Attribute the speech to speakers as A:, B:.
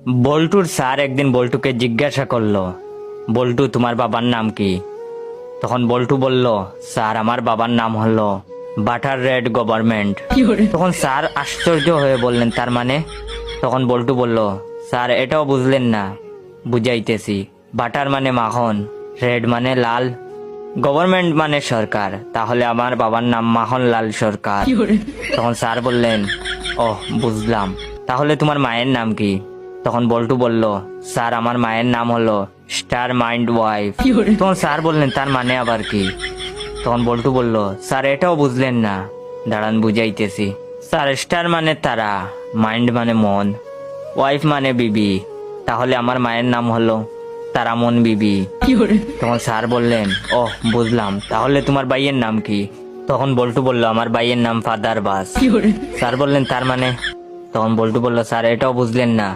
A: বল্টুর স্যার একদিন বল্টুকে জিজ্ঞাসা করলো, বল্টু তোমার বাবার নাম কি? তখন বল্টু বলল, স্যার আমার বাবার নাম হলো বাটার রেড গভর্নমেন্ট। তখন স্যার আশ্চর্য হয়ে বললেন, তার মানে? তখন বল্টু বলল, স্যার এটাও বুঝলেন না? বুঝাইতেছি। বাটার মানে মাখন, রেড মানে লাল, গভর্নমেন্ট মানে সরকার, তাহলে আমার বাবার নাম মাখনলাল সরকার। তখন স্যার বললেন, ওহ বুঝলাম, তাহলে তোমার মায়ের নাম কি? তখন বল্টু বলল, স্যার আমার মায়ের নাম হলো স্টার মাইন্ড ওয়াইফ। তখন স্যার বললেন, তার মানে আবার কি? তখন বল্টু বলল, স্যার এটাও বুঝলেন না? দাঁড়ান বুঝাইতেছি। স্যার স্টার মানে তারা, মাইন্ড মানে মন, ওয়াইফ মানে বিবি, তাহলে আমার মায়ের নাম হলো তারামন বিবি। তখন স্যার বললেন, ওহ বুঝলাম, তাহলে তোমার ভাইয়ের নাম কি? তখন বল্টু বলল, আমার ভাইয়ের নাম ফাদার বাস। স্যার বললেন, তার মানে? তখন বল্টু বলল, স্যার এটাও বুঝলেন না?